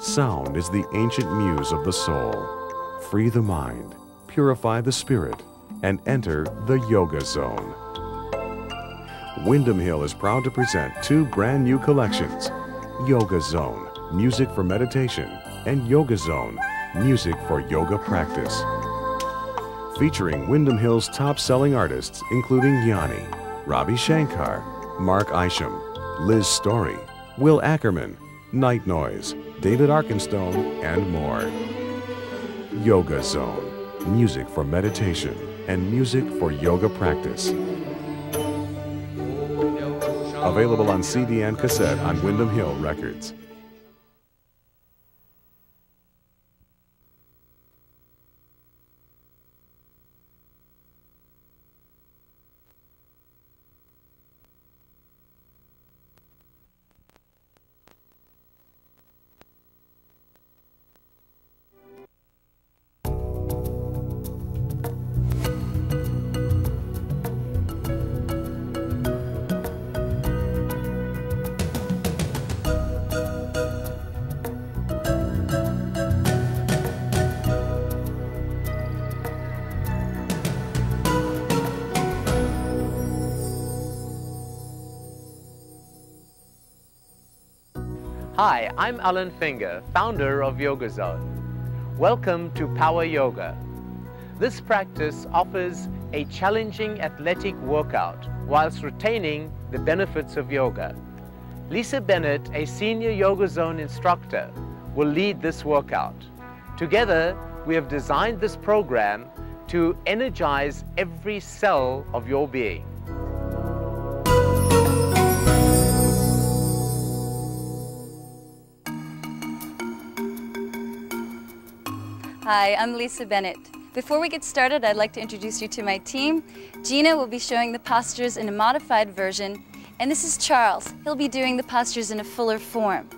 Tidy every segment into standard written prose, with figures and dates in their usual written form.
Sound is the ancient muse of the soul. Free the mind, purify the spirit, and enter the Yoga Zone. Windham Hill is proud to present two brand new collections, Yoga Zone, music for meditation, and Yoga Zone, music for yoga practice. Featuring Windham Hill's top-selling artists including Yanni, Ravi Shankar, Mark Isham, Liz Story, Will Ackerman, Night Noise, David Arkenstone, and more. Yoga Zone, music for meditation and music for yoga practice. Available on CD and cassette on Windham Hill Records. Hi, I'm Alan Finger, founder of Yoga Zone. Welcome to Power Yoga. This practice offers a challenging athletic workout whilst retaining the benefits of yoga. Lisa Bennett, a senior Yoga Zone instructor, will lead this workout. Together, we have designed this program to energize every cell of your being. Hi, I'm Lisa Bennett. Before we get started, I'd like to introduce you to my team. Gina will be showing the postures in a modified version, and this is Charles. He'll be doing the postures in a fuller form.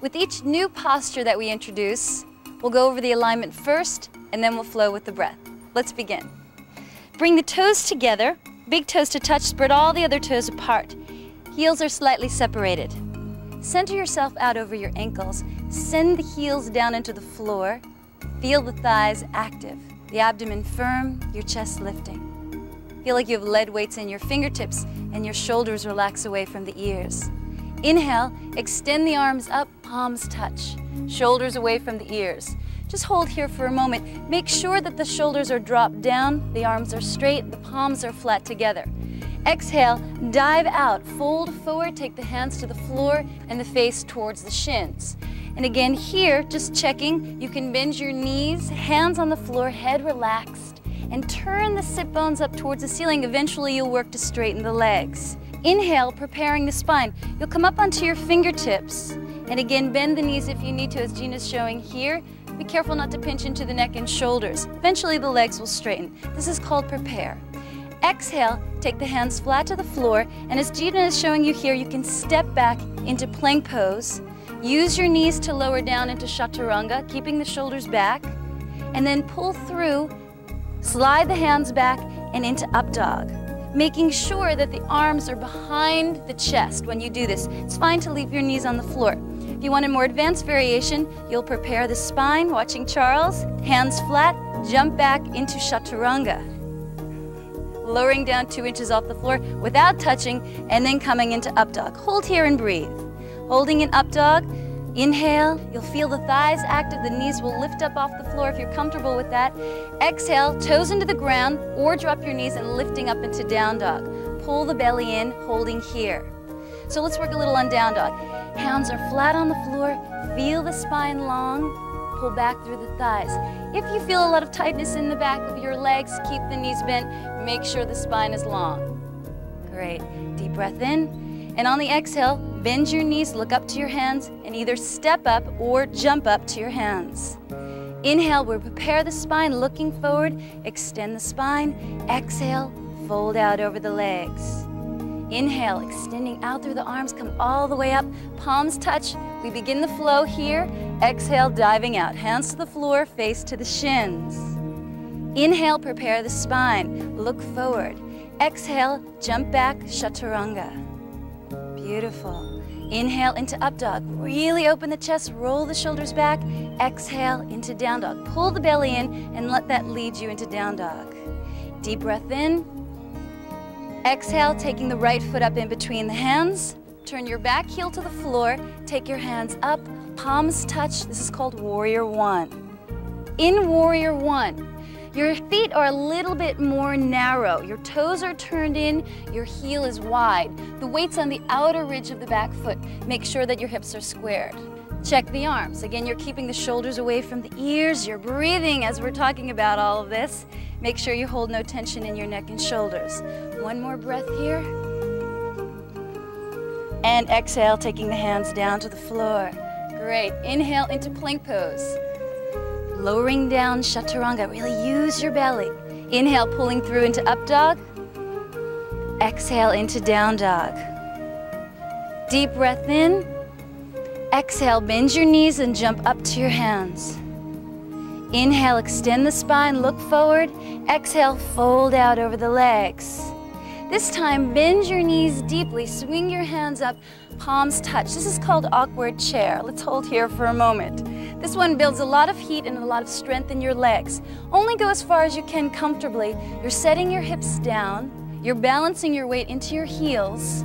With each new posture that we introduce, we'll go over the alignment first, and then we'll flow with the breath. Let's begin. Bring the toes together, big toes to touch, spread all the other toes apart. Heels are slightly separated. Center yourself out over your ankles. Send the heels down into the floor. Feel the thighs active, the abdomen firm, your chest lifting. Feel like you have lead weights in your fingertips and your shoulders relax away from the ears. Inhale, extend the arms up, palms touch, shoulders away from the ears. Just hold here for a moment. Make sure that the shoulders are dropped down, the arms are straight, the palms are flat together. Exhale, dive out, fold forward, take the hands to the floor and the face towards the shins. And again here, just checking, you can bend your knees, hands on the floor, head relaxed, and turn the sit bones up towards the ceiling. Eventually you'll work to straighten the legs. Inhale, preparing the spine. You'll come up onto your fingertips, and again bend the knees if you need to, as Gina's showing here. Be careful not to pinch into the neck and shoulders. Eventually the legs will straighten. This is called prepare. Exhale, take the hands flat to the floor, and as Gina is showing you here, you can step back into plank pose. Use your knees to lower down into chaturanga, keeping the shoulders back, and then pull through, slide the hands back and into up dog, making sure that the arms are behind the chest when you do this. It's fine to leave your knees on the floor. If you want a more advanced variation, you'll prepare the spine, watching Charles, hands flat, jump back into chaturanga, lowering down 2 inches off the floor without touching, and then coming into up dog. Hold here and breathe. Holding in up dog, inhale, you'll feel the thighs active, the knees will lift up off the floor if you're comfortable with that. Exhale, toes into the ground, or drop your knees and lifting up into down dog. Pull the belly in, holding here. So let's work a little on down dog. Hands are flat on the floor, feel the spine long, pull back through the thighs. If you feel a lot of tightness in the back of your legs, keep the knees bent, make sure the spine is long. Great, deep breath in, and on the exhale, bend your knees, look up to your hands, and either step up or jump up to your hands. Inhale, we'll prepare the spine, looking forward, extend the spine. Exhale, fold out over the legs. Inhale, extending out through the arms, come all the way up, palms touch. We begin the flow here. Exhale, diving out, hands to the floor, face to the shins. Inhale, prepare the spine, look forward. Exhale, jump back, chaturanga. Beautiful. Inhale into up dog. Really open the chest, roll the shoulders back. Exhale into down dog. Pull the belly in and let that lead you into down dog. Deep breath in. Exhale, taking the right foot up in between the hands. Turn your back heel to the floor. Take your hands up, palms touch. This is called Warrior One. In Warrior One, your feet are a little bit more narrow. Your toes are turned in, your heel is wide. The weight's on the outer ridge of the back foot. Make sure that your hips are squared. Check the arms. Again, you're keeping the shoulders away from the ears. You're breathing as we're talking about all of this. Make sure you hold no tension in your neck and shoulders. One more breath here. And exhale, taking the hands down to the floor. Great. Inhale into plank pose. Lowering down, chaturanga. Really use your belly. Inhale, pulling through into up dog. Exhale into down dog. Deep breath in. Exhale, bend your knees and jump up to your hands. Inhale, extend the spine, look forward. Exhale, fold out over the legs. This time, bend your knees deeply, swing your hands up, palms touch. This is called awkward chair. Let's hold here for a moment. This one builds a lot of heat and a lot of strength in your legs. Only go as far as you can comfortably. You're setting your hips down. You're balancing your weight into your heels.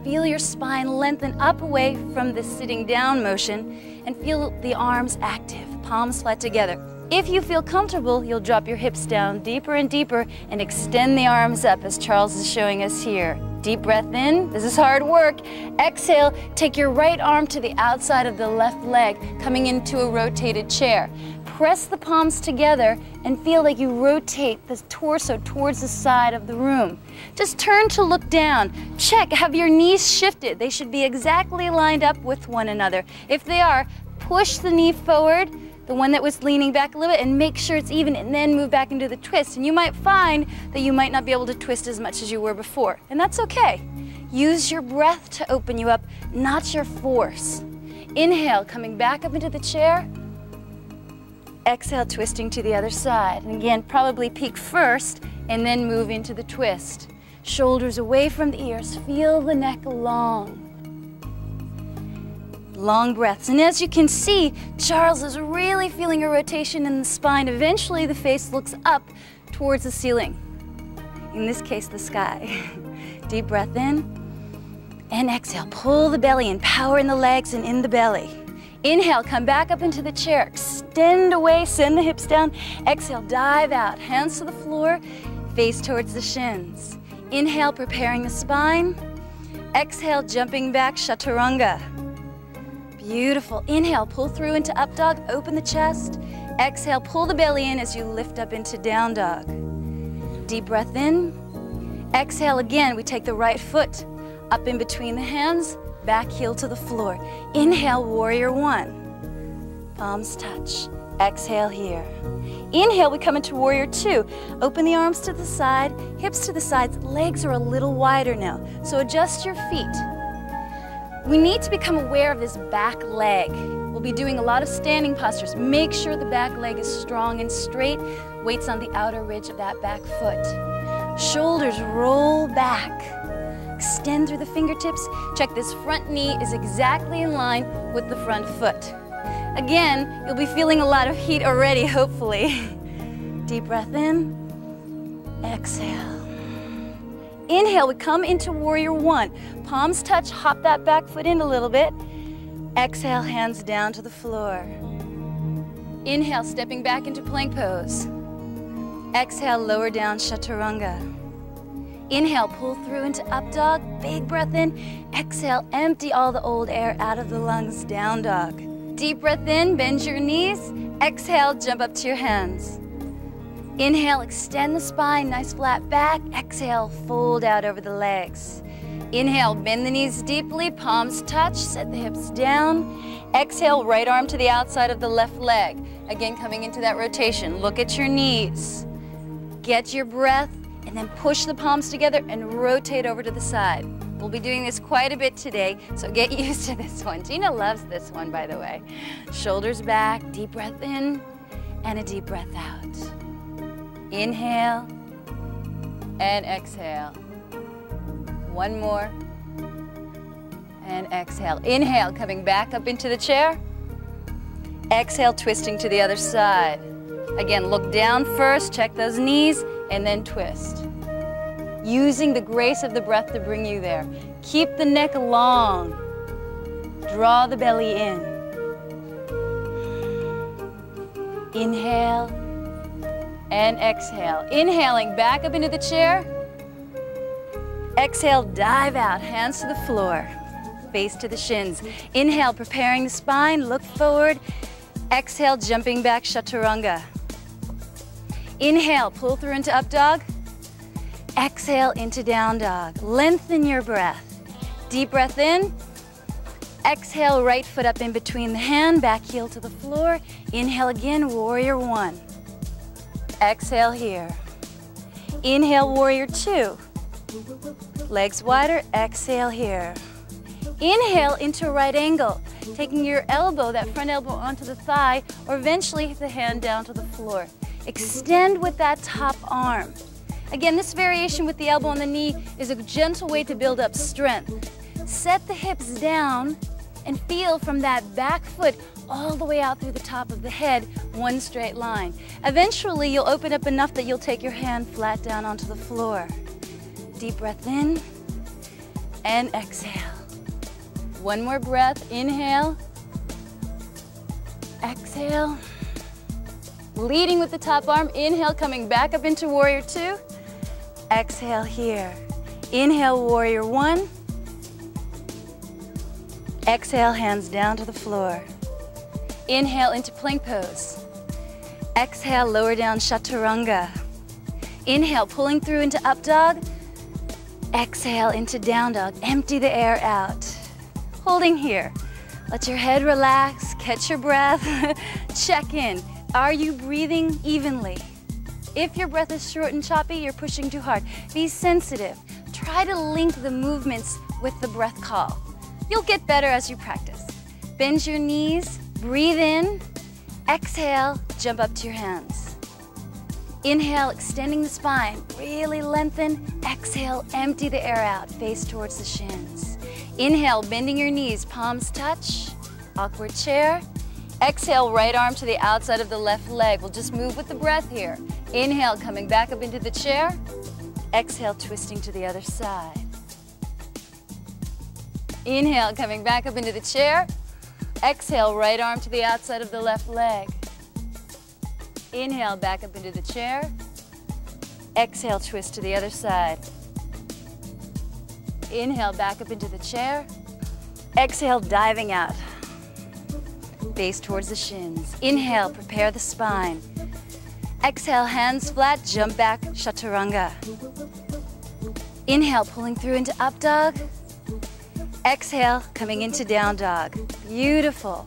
Feel your spine lengthen up away from this sitting down motion and feel the arms active, palms flat together. If you feel comfortable, you'll drop your hips down deeper and deeper and extend the arms up as Charles is showing us here. Deep breath in. This is hard work. Exhale, take your right arm to the outside of the left leg, coming into a rotated chair. Press the palms together and feel like you rotate the torso towards the side of the room. Just turn to look down. Check, have your knees shifted? They should be exactly lined up with one another. If they are, push the knee forward, the one that was leaning back a little bit, and make sure it's even, and then move back into the twist. And you might find that you might not be able to twist as much as you were before, and that's okay. Use your breath to open you up, not your force. Inhale, coming back up into the chair. Exhale, twisting to the other side. And again, probably peek first, and then move into the twist. Shoulders away from the ears, feel the neck long. Long breaths. And as you can see, Charles is really feeling a rotation in the spine. Eventually, the face looks up towards the ceiling. In this case, the sky. Deep breath in and exhale. Pull the belly in, power in the legs and in the belly. Inhale, come back up into the chair. Extend away, send the hips down. Exhale, dive out. Hands to the floor, face towards the shins. Inhale, preparing the spine. Exhale, jumping back, chaturanga. Beautiful. Inhale, pull through into up dog, open the chest. Exhale, pull the belly in as you lift up into down dog. Deep breath in. Exhale again, we take the right foot up in between the hands, back heel to the floor. Inhale, warrior one. Palms touch. Exhale here. Inhale, we come into warrior two. Open the arms to the side, hips to the sides. Legs are a little wider now, so adjust your feet. We need to become aware of this back leg. We'll be doing a lot of standing postures. Make sure the back leg is strong and straight. Weight's on the outer ridge of that back foot. Shoulders roll back. Extend through the fingertips. Check this front knee is exactly in line with the front foot. Again, you'll be feeling a lot of heat already, hopefully. Deep breath in. Exhale. Inhale, we come into warrior one. Palms touch, hop that back foot in a little bit. Exhale, hands down to the floor. Inhale, stepping back into plank pose. Exhale, lower down, chaturanga. Inhale, pull through into up dog, big breath in. Exhale, empty all the old air out of the lungs, down dog. Deep breath in, bend your knees. Exhale, jump up to your hands. Inhale, extend the spine, nice flat back. Exhale, fold out over the legs. Inhale, bend the knees deeply, palms touch, set the hips down. Exhale, right arm to the outside of the left leg. Again, coming into that rotation. Look at your knees. Get your breath, and then push the palms together and rotate over to the side. We'll be doing this quite a bit today, so get used to this one. Gina loves this one, by the way. Shoulders back, deep breath in, and a deep breath out. Inhale and exhale. One more. and exhale. Inhale, coming back up into the chair. Exhale, twisting to the other side. Again, look down first, check those knees, and then twist. Using the grace of the breath to bring you there. Keep the neck long. Draw the belly in. Inhale and exhale. Inhaling back up into the chair. Exhale, dive out, hands to the floor, face to the shins. Inhale, preparing the spine, look forward. Exhale, jumping back, chaturanga. Inhale, pull through into up dog. Exhale into down dog. Lengthen your breath. Deep breath in. Exhale, right foot up in between the hand, back heel to the floor. Inhale again, warrior one. Exhale here. Inhale, warrior two. Legs wider, exhale here. Inhale into right angle, taking your elbow, that front elbow onto the thigh, or eventually the hand down to the floor. Extend with that top arm. Again, this variation with the elbow and the knee is a gentle way to build up strength. Set the hips down and feel from that back foot all the way out through the top of the head, one straight line. Eventually, you'll open up enough that you'll take your hand flat down onto the floor. Deep breath in and exhale. One more breath, inhale, exhale. Leading with the top arm, inhale, coming back up into warrior two. Exhale here. Inhale, warrior one. Exhale, hands down to the floor. Inhale into plank pose. Exhale, lower down, chaturanga. Inhale, pulling through into up dog. Exhale into down dog. Empty the air out. Holding here. Let your head relax, catch your breath, check in. Are you breathing evenly? If your breath is short and choppy, you're pushing too hard. Be sensitive. Try to link the movements with the breath call. You'll get better as you practice. Bend your knees, breathe in, exhale, jump up to your hands. Inhale, extending the spine, really lengthen. Exhale, empty the air out, face towards the shins. Inhale, bending your knees, palms touch, awkward chair. Exhale, right arm to the outside of the left leg. We'll just move with the breath here. Inhale, coming back up into the chair. Exhale, twisting to the other side. Inhale, coming back up into the chair. Exhale, right arm to the outside of the left leg. Inhale, back up into the chair. Exhale, twist to the other side. Inhale, back up into the chair. Exhale, diving out. Face towards the shins. Inhale, prepare the spine. Exhale, hands flat, jump back, chaturanga. Inhale, pulling through into up dog. Exhale, coming into down dog. Beautiful.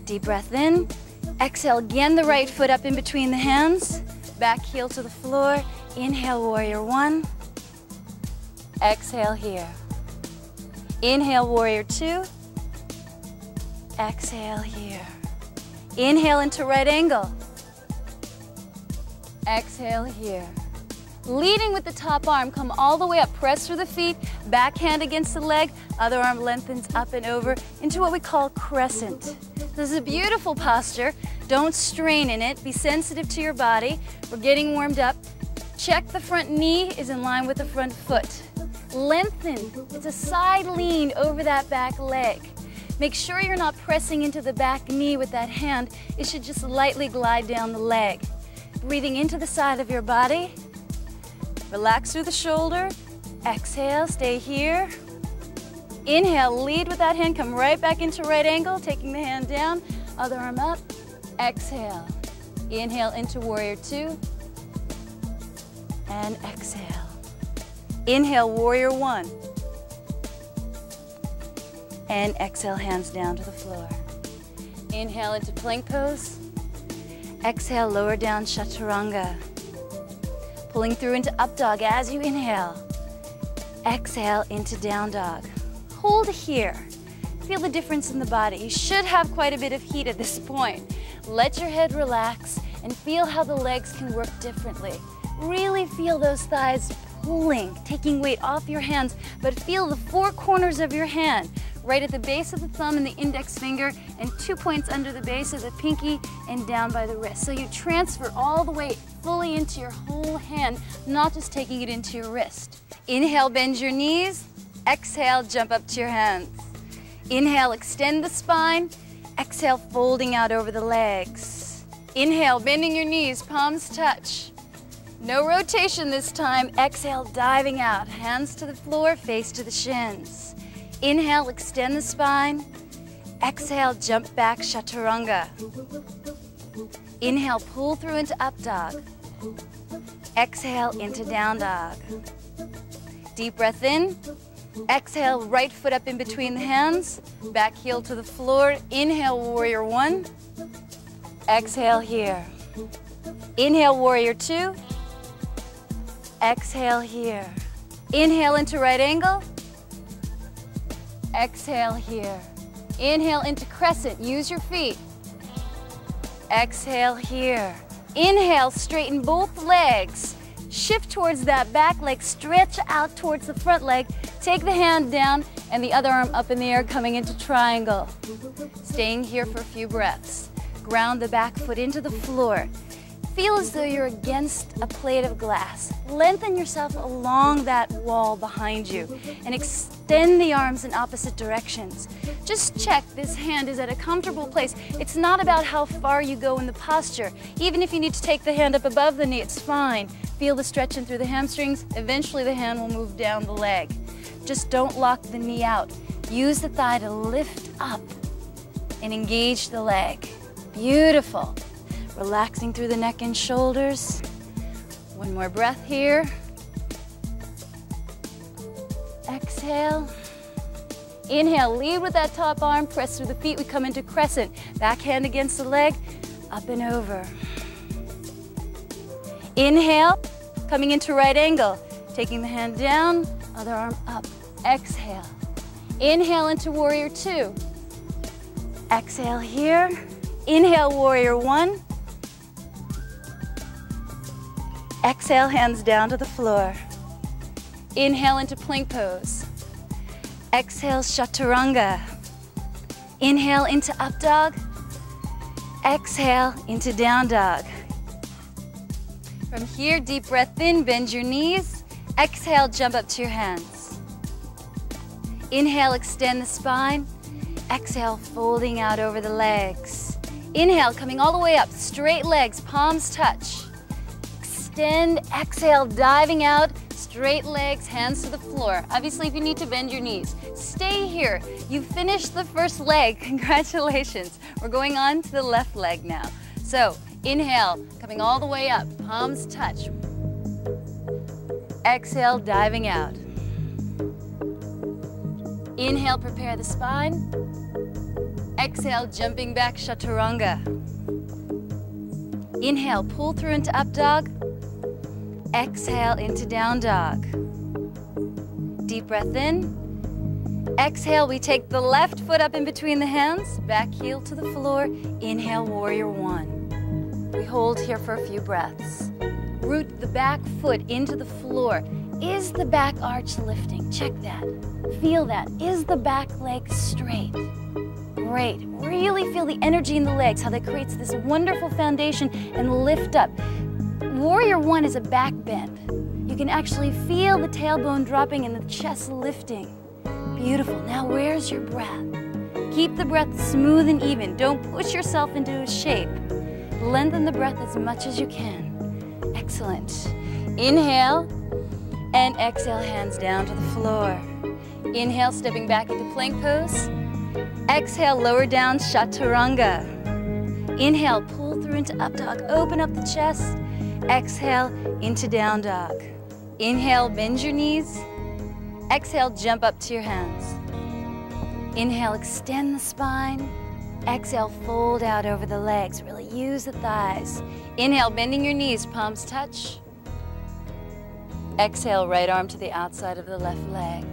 Deep breath in. Exhale, again the right foot up in between the hands. Back heel to the floor. Inhale, warrior one. Exhale here. Inhale, warrior two. Exhale here. Inhale into right angle. Exhale here. Leading with the top arm, come all the way up, press through the feet, back hand against the leg, other arm lengthens up and over into what we call crescent. This is a beautiful posture. Don't strain in it. Be sensitive to your body. We're getting warmed up. Check the front knee is in line with the front foot. Lengthen. It's a side lean over that back leg. Make sure you're not pressing into the back knee with that hand. It should just lightly glide down the leg. Breathing into the side of your body. Relax through the shoulder. Exhale, stay here. Inhale, lead with that hand, come right back into right angle, taking the hand down, other arm up. Exhale. Inhale into warrior two. And exhale. Inhale, warrior one. And exhale, hands down to the floor. Inhale into plank pose. Exhale, lower down, chaturanga. Pulling through into up dog as you inhale. Exhale into down dog. Hold here. Feel the difference in the body. You should have quite a bit of heat at this point. Let your head relax and feel how the legs can work differently. Really feel those thighs pulling, taking weight off your hands, but feel the four corners of your hand right at the base of the thumb and the index finger, and 2 points under the base of the pinky and down by the wrist. So you transfer all the weight fully into your whole hand, not just taking it into your wrist. Inhale, bend your knees. Exhale, jump up to your hands. Inhale, extend the spine. Exhale, folding out over the legs. Inhale, bending your knees, palms touch. No rotation this time. Exhale, diving out. Hands to the floor, face to the shins. Inhale, extend the spine. Exhale, jump back, chaturanga. Inhale, pull through into up dog. Exhale, into down dog. Deep breath in. Exhale, right foot up in between the hands. Back heel to the floor. Inhale, warrior one. Exhale here. Inhale, warrior two. Exhale here. Inhale into right angle. Exhale here. Inhale into crescent. Use your feet. Exhale here. Inhale, straighten both legs. Shift towards that back leg. Stretch out towards the front leg. Take the hand down and the other arm up in the air, coming into triangle. Staying here for a few breaths. Ground the back foot into the floor. Feel as though you're against a plate of glass. Lengthen yourself along that wall behind you and extend the arms in opposite directions. Just check this hand is at a comfortable place. It's not about how far you go in the posture. Even if you need to take the hand up above the knee, it's fine. Feel the stretching through the hamstrings. Eventually the hand will move down the leg. Just don't lock the knee out. Use the thigh to lift up and engage the leg. Beautiful. Relaxing through the neck and shoulders. One more breath here. Exhale. Inhale, lead with that top arm, press through the feet. We come into crescent. Back hand against the leg, up and over. Inhale, coming into right angle. Taking the hand down, other arm up. Exhale. Inhale into warrior two. Exhale here. Inhale, warrior one. Exhale, hands down to the floor. Inhale into plank pose. Exhale, chaturanga. Inhale into up dog. Exhale into down dog. From here, deep breath in, bend your knees. Exhale, jump up to your hands. Inhale, extend the spine. Exhale, folding out over the legs. Inhale, coming all the way up, straight legs, palms touch. Extend, exhale, diving out, straight legs, hands to the floor. Obviously, if you need to bend your knees, stay here. You finished the first leg, congratulations. We're going on to the left leg now. So, inhale, coming all the way up, palms touch. Exhale, diving out. Inhale, prepare the spine. Exhale, jumping back, chaturanga. Inhale, pull through into up dog. Exhale into down dog. Deep breath in. Exhale, we take the left foot up in between the hands, back heel to the floor. Inhale, warrior one. We hold here for a few breaths. Root the back foot into the floor. Is the back arch lifting? Check that. Feel that. Is the back leg straight? Great. Really feel the energy in the legs, how that creates this wonderful foundation and lift up. Warrior one is a back bend. You can actually feel the tailbone dropping and the chest lifting. Beautiful. Now where's your breath? Keep the breath smooth and even. Don't push yourself into a shape. Lengthen the breath as much as you can. Excellent. Inhale and exhale, hands down to the floor. Inhale, stepping back into plank pose. Exhale, lower down, chaturanga. Inhale, pull through into up dog. Open up the chest. Exhale, into down dog. Inhale, bend your knees. Exhale, jump up to your hands. Inhale, extend the spine. Exhale, fold out over the legs. Really use the thighs. Inhale, bending your knees, palms touch. Exhale, right arm to the outside of the left leg.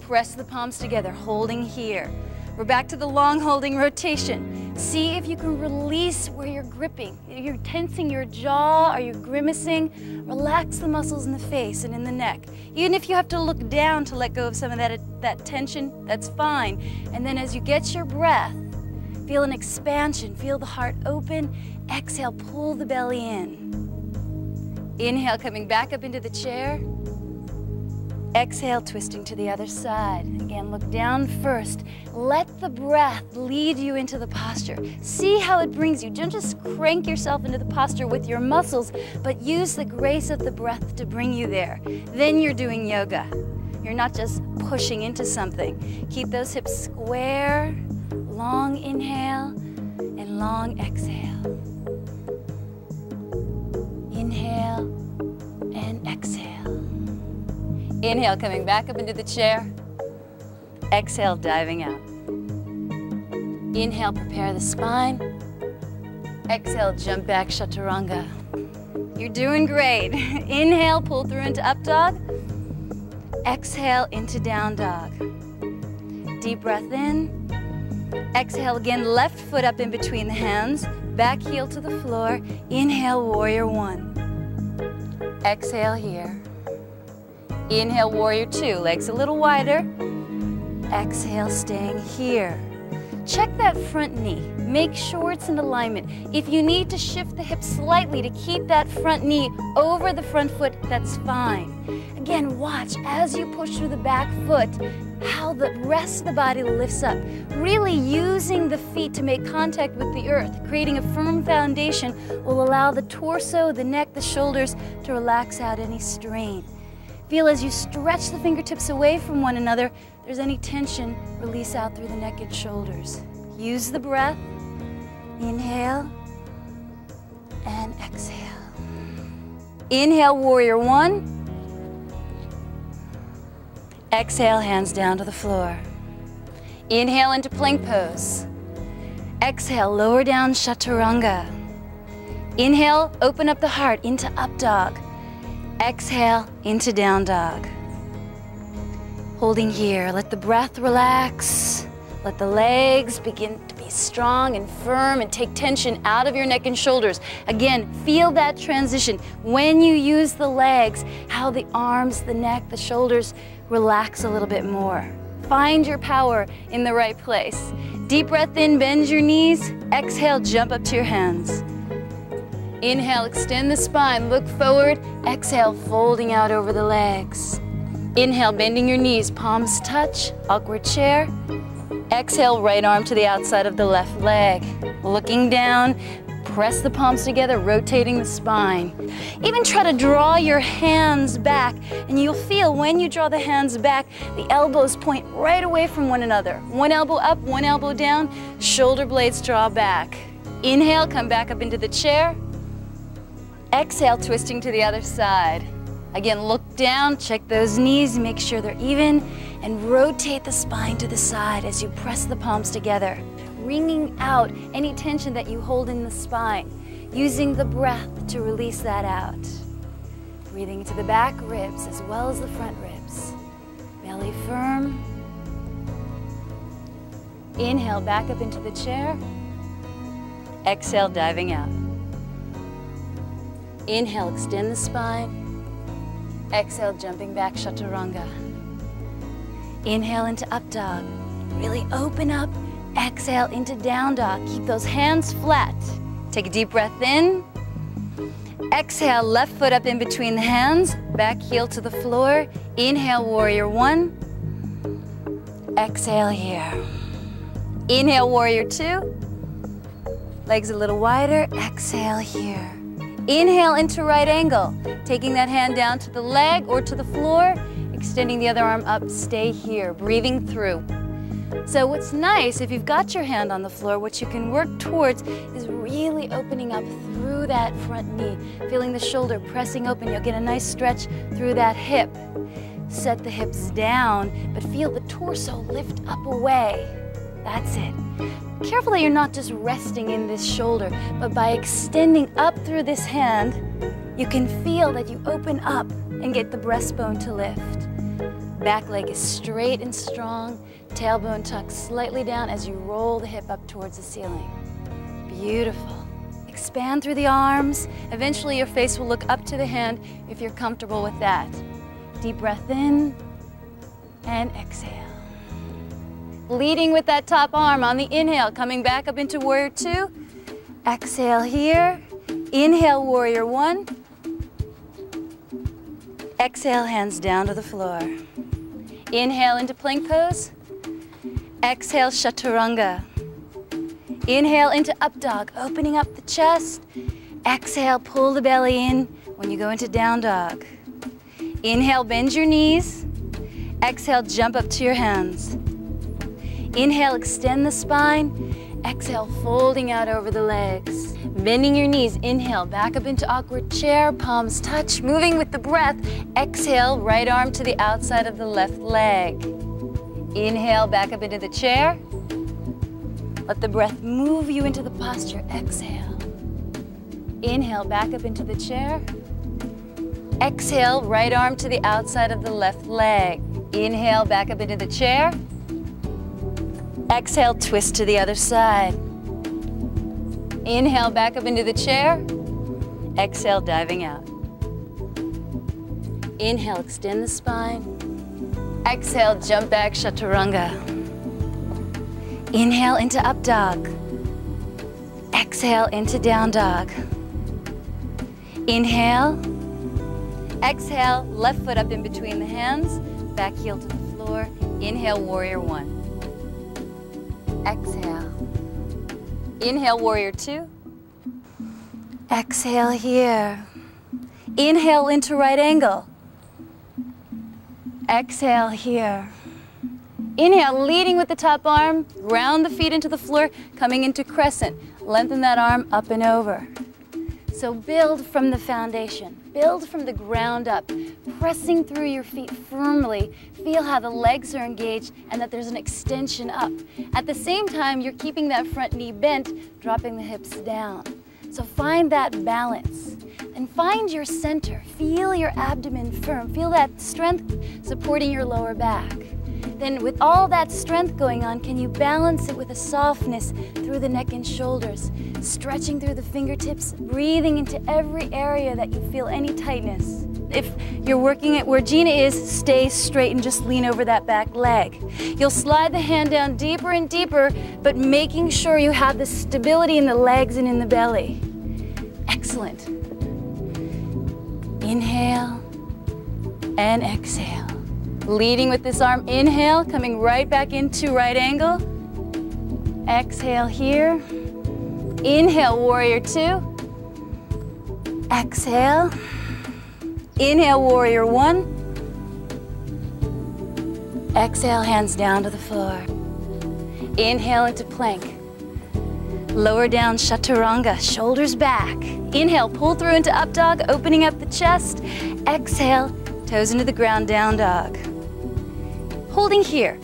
Press the palms together, holding here. We're back to the long holding rotation. See if you can release where you're gripping. You're tensing your jaw, are you grimacing? Relax the muscles in the face and in the neck. Even if you have to look down to let go of some of that tension, that's fine. And then as you get your breath, feel an expansion, feel the heart open. Exhale, pull the belly in. Inhale, coming back up into the chair. Exhale, twisting to the other side. Again, look down first. Let the breath lead you into the posture. See how it brings you. Don't just crank yourself into the posture with your muscles, but use the grace of the breath to bring you there. Then you're doing yoga. You're not just pushing into something. Keep those hips square. Long inhale and long exhale. Inhale and exhale. Inhale, coming back up into the chair. Exhale, diving out. Inhale, prepare the spine. Exhale, jump back, chaturanga. You're doing great. Inhale, pull through into up dog. Exhale, into down dog. Deep breath in. Exhale again, left foot up in between the hands. Back heel to the floor. Inhale, warrior one. Exhale here. Inhale, warrior two. Legs a little wider. Exhale, staying here. Check that front knee. Make sure it's in alignment. If you need to shift the hips slightly to keep that front knee over the front foot, that's fine. Again, watch as you push through the back foot, how the rest of the body lifts up. Really using the feet to make contact with the earth, creating a firm foundation will allow the torso, the neck, the shoulders to relax out any strain. Feel as you stretch the fingertips away from one another, if there's any tension, release out through the neck and shoulders. Use the breath. Inhale and exhale. Inhale, warrior one. Exhale, hands down to the floor. Inhale into plank pose. Exhale, lower down, chaturanga. Inhale, open up the heart into up dog. Exhale, into down dog. Holding here, let the breath relax. Let the legs begin to be strong and firm and take tension out of your neck and shoulders. Again, feel that transition. When you use the legs, how the arms, the neck, the shoulders relax a little bit more. Find your power in the right place. Deep breath in, bend your knees. Exhale, jump up to your hands. Inhale, extend the spine, look forward. Exhale, folding out over the legs. Inhale, bending your knees, palms touch, awkward chair. Exhale, right arm to the outside of the left leg. Looking down, press the palms together, rotating the spine. Even try to draw your hands back, and you'll feel when you draw the hands back, the elbows point right away from one another. One elbow up, one elbow down, shoulder blades draw back. Inhale, come back up into the chair. Exhale, twisting to the other side. Again, look down, check those knees, make sure they're even, and rotate the spine to the side as you press the palms together, wringing out any tension that you hold in the spine, using the breath to release that out. Breathing into the back ribs as well as the front ribs. Belly firm. Inhale, back up into the chair. Exhale, diving out. Inhale, extend the spine. Exhale, jumping back, chaturanga. Inhale into up dog. Really open up. Exhale into down dog. Keep those hands flat. Take a deep breath in. Exhale, left foot up in between the hands. Back heel to the floor. Inhale, warrior one. Exhale here. Inhale, warrior two. Legs a little wider. Exhale here. Inhale into right angle, taking that hand down to the leg or to the floor, extending the other arm up, stay here, breathing through. So what's nice, if you've got your hand on the floor, what you can work towards is really opening up through that front knee, feeling the shoulder pressing open. You'll get a nice stretch through that hip. Set the hips down, but feel the torso lift up away. That's it. Careful that you're not just resting in this shoulder, but by extending up through this hand, you can feel that you open up and get the breastbone to lift. Back leg is straight and strong. Tailbone tucks slightly down as you roll the hip up towards the ceiling. Beautiful. Expand through the arms. Eventually your face will look up to the hand if you're comfortable with that. Deep breath in and exhale. Leading with that top arm on the inhale, coming back up into Warrior Two. Exhale here. Inhale, Warrior One. Exhale, hands down to the floor. Inhale into plank pose. Exhale, chaturanga. Inhale into up dog, opening up the chest. Exhale, pull the belly in when you go into down dog. Inhale, bend your knees. Exhale, jump up to your hands. Inhale, extend the spine. Exhale, folding out over the legs. Bending your knees, inhale, back up into awkward chair, palms touch, moving with the breath. Exhale, right arm to the outside of the left leg. Inhale, back up into the chair. Let the breath move you into the posture. Exhale. Inhale, back up into the chair. Exhale, right arm to the outside of the left leg. Inhale, back up into the chair. Exhale, twist to the other side. Inhale, back up into the chair. Exhale, diving out. Inhale, extend the spine. Exhale, jump back, chaturanga. Inhale into up dog. Exhale into down dog. Inhale. Exhale, left foot up in between the hands, back heel to the floor. Inhale, Warrior One. Exhale. Inhale, Warrior Two. Exhale here. Inhale into right angle. Exhale here. Inhale, leading with the top arm, round the feet into the floor, coming into crescent. Lengthen that arm up and over. So build from the foundation, build from the ground up, pressing through your feet firmly. Feel how the legs are engaged and that there's an extension up. At the same time, you're keeping that front knee bent, dropping the hips down. So find that balance and find your center. Feel your abdomen firm. Feel that strength supporting your lower back. Then with all that strength going on, can you balance it with a softness through the neck and shoulders, stretching through the fingertips, breathing into every area that you feel any tightness. If you're working at where Gina is, stay straight and just lean over that back leg. You'll slide the hand down deeper and deeper, but making sure you have the stability in the legs and in the belly. Excellent. Inhale and exhale. Leading with this arm, inhale, coming right back into right angle. Exhale here. Inhale, Warrior Two. Exhale. Inhale, Warrior One. Exhale, hands down to the floor. Inhale into plank. Lower down, chaturanga, shoulders back. Inhale, pull through into up dog, opening up the chest. Exhale, toes into the ground, down dog. Holding here,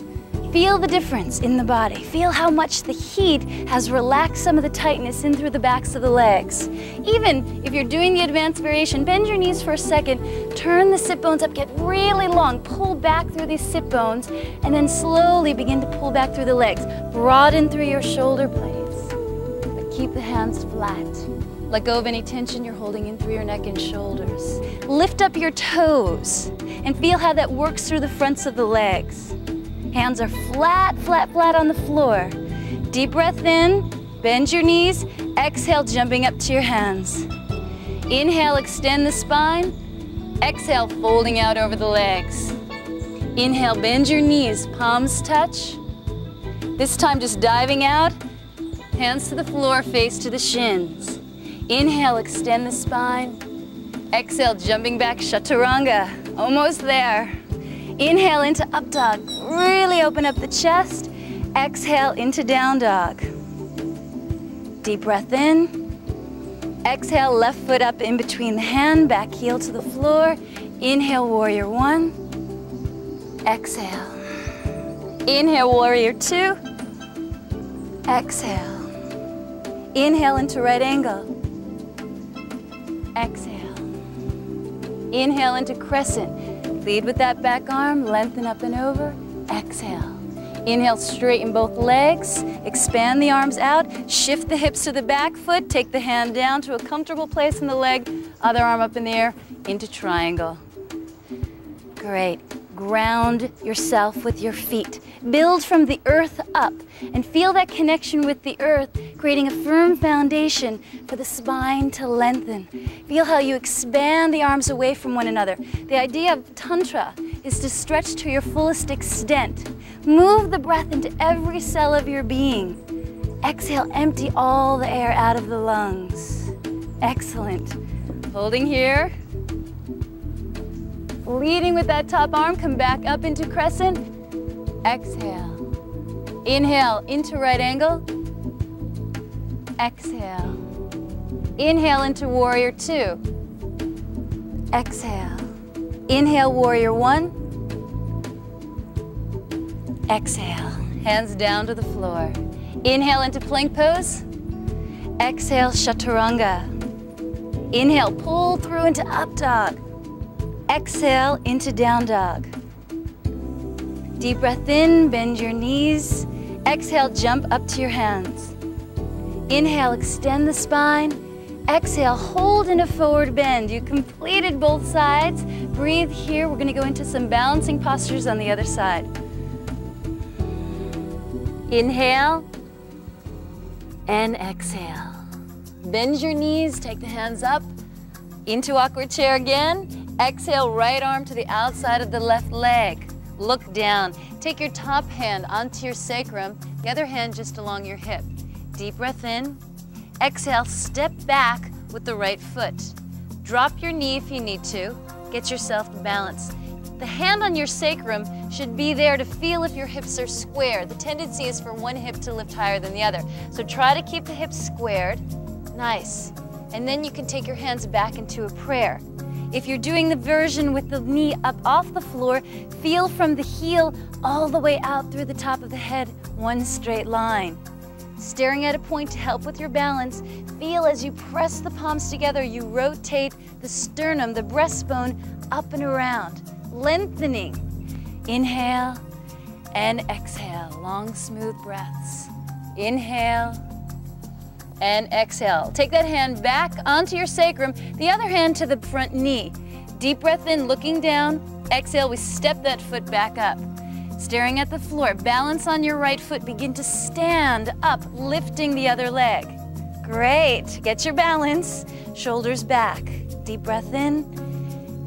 feel the difference in the body. Feel how much the heat has relaxed some of the tightness in through the backs of the legs. Even if you're doing the advanced variation, bend your knees for a second, turn the sit bones up, get really long, pull back through these sit bones, and then slowly begin to pull back through the legs. Broaden through your shoulder blades, but keep the hands flat. Let go of any tension you're holding in through your neck and shoulders. Lift up your toes and feel how that works through the fronts of the legs. Hands are flat, flat, flat on the floor. Deep breath in, bend your knees. Exhale, jumping up to your hands. Inhale, extend the spine. Exhale, folding out over the legs. Inhale, bend your knees, palms touch. This time just diving out, hands to the floor, face to the shins. Inhale, extend the spine. Exhale, jumping back, chaturanga. Almost there. Inhale into up dog. Really open up the chest. Exhale into down dog. Deep breath in. Exhale, left foot up in between the hand, back heel to the floor. Inhale, Warrior One. Exhale. Inhale, Warrior Two. Exhale. Inhale into right angle. Exhale. Inhale into crescent. Lead with that back arm, lengthen up and over. Exhale. Inhale, straighten both legs, expand the arms out, shift the hips to the back foot, take the hand down to a comfortable place in the leg, other arm up in the air, into triangle. Great. Ground yourself with your feet. Build from the earth up and feel that connection with the earth, creating a firm foundation for the spine to lengthen. Feel how you expand the arms away from one another. The idea of Tantra is to stretch to your fullest extent. Move the breath into every cell of your being. Exhale, empty all the air out of the lungs. Excellent. Holding here. Leading with that top arm, come back up into crescent. Exhale. Inhale into right angle. Exhale. Inhale into warrior two. Exhale. Inhale, warrior one. Exhale. Hands down to the floor. Inhale into plank pose. Exhale, chaturanga. Inhale, pull through into up dog. Exhale into down dog. Deep breath in, bend your knees. Exhale, jump up to your hands. Inhale, extend the spine. Exhale, hold in a forward bend. You completed both sides. Breathe here. We're going to go into some balancing postures on the other side. Inhale and exhale. Bend your knees, take the hands up into awkward chair again. Exhale, right arm to the outside of the left leg. Look down. Take your top hand onto your sacrum, the other hand just along your hip. Deep breath in. Exhale, step back with the right foot. Drop your knee if you need to. Get yourself to balance. The hand on your sacrum should be there to feel if your hips are square. The tendency is for one hip to lift higher than the other. So try to keep the hips squared. Nice. And then you can take your hands back into a prayer. If you're doing the version with the knee up off the floor, feel from the heel all the way out through the top of the head, one straight line. Staring at a point to help with your balance, feel as you press the palms together, you rotate the sternum, the breastbone, up and around, lengthening. Inhale and exhale, long, smooth breaths. Inhale and exhale. Take that hand back onto your sacrum, the other hand to the front knee. Deep breath in, looking down. Exhale, we step that foot back up. Staring at the floor, balance on your right foot, begin to stand up, lifting the other leg. Great, get your balance, shoulders back. Deep breath in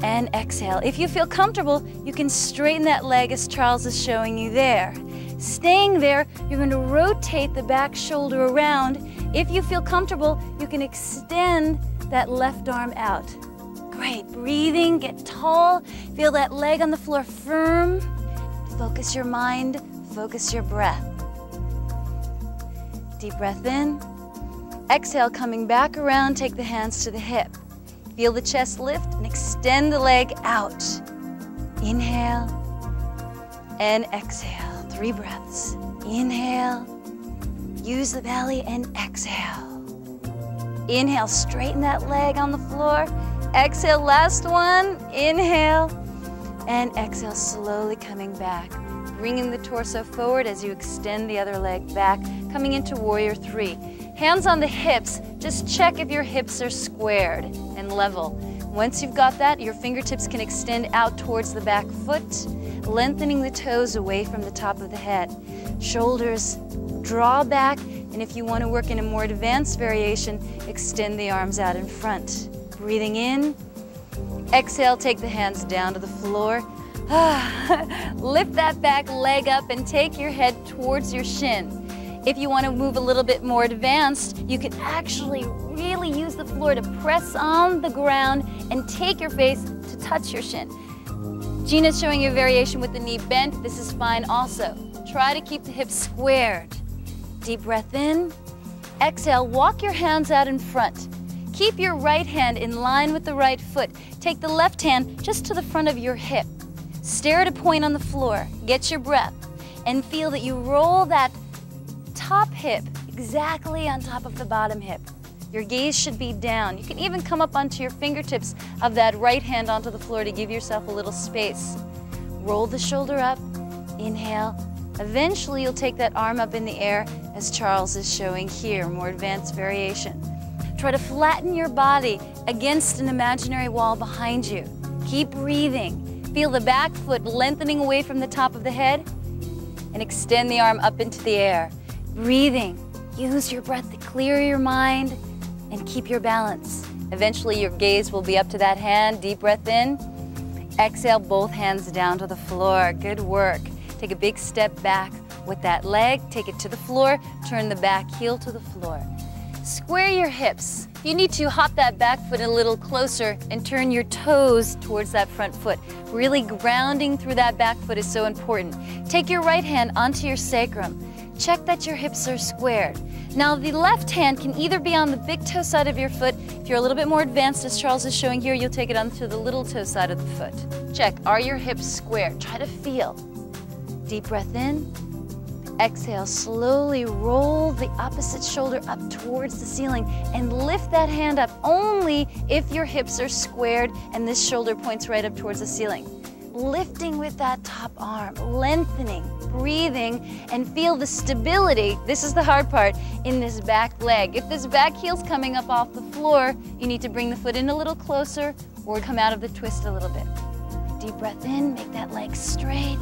and exhale. If you feel comfortable, you can straighten that leg as Charles is showing you there. Staying there, you're going to rotate the back shoulder around. If you feel comfortable, you can extend that left arm out. Great, breathing, get tall, feel that leg on the floor firm. Focus your mind, focus your breath. Deep breath in. Exhale, coming back around, take the hands to the hip. Feel the chest lift and extend the leg out. Inhale and exhale. 3 breaths. Inhale. Use the belly and exhale. Inhale, straighten that leg on the floor. Exhale, last one. Inhale and exhale, slowly coming back. Bringing the torso forward as you extend the other leg back, coming into warrior 3. Hands on the hips, just check if your hips are squared and level. Once you've got that, your fingertips can extend out towards the back foot, lengthening the toes away from the top of the head. Shoulders draw back, and if you want to work in a more advanced variation, extend the arms out in front. Breathing in. Exhale, take the hands down to the floor. Lift that back leg up and take your head towards your shin. If you want to move a little bit more advanced, you can actually really use the floor to press on the ground and take your face to touch your shin. Gina's showing you a variation with the knee bent. This is fine also. Try to keep the hips squared. Deep breath in. Exhale, walk your hands out in front. Keep your right hand in line with the right foot. Take the left hand just to the front of your hip. Stare at a point on the floor. Get your breath and feel that you roll that top hip exactly on top of the bottom hip. Your gaze should be down. You can even come up onto your fingertips of that right hand onto the floor to give yourself a little space. Roll the shoulder up. Inhale Eventually, you'll take that arm up in the air as Charles is showing here, more advanced variation. Try to flatten your body against an imaginary wall behind you. Keep breathing. Feel the back foot lengthening away from the top of the head and extend the arm up into the air. Breathing. Use your breath to clear your mind and keep your balance. Eventually, your gaze will be up to that hand. Deep breath in. Exhale, both hands down to the floor. Good work. Take a big step back with that leg. Take it to the floor. Turn the back heel to the floor. Square your hips. If you need to, hop that back foot a little closer and turn your toes towards that front foot. Really grounding through that back foot is so important. Take your right hand onto your sacrum. Check that your hips are squared. Now the left hand can either be on the big toe side of your foot. If you're a little bit more advanced, as Charles is showing here, you'll take it onto the little toe side of the foot. Check, are your hips square? Try to feel. Deep breath in. Exhale, slowly roll the opposite shoulder up towards the ceiling and lift that hand up only if your hips are squared and this shoulder points right up towards the ceiling. Lifting with that top arm, lengthening, breathing, and feel the stability, this is the hard part, in this back leg. If this back heel's coming up off the floor, you need to bring the foot in a little closer or come out of the twist a little bit. Deep breath in, make that leg straight.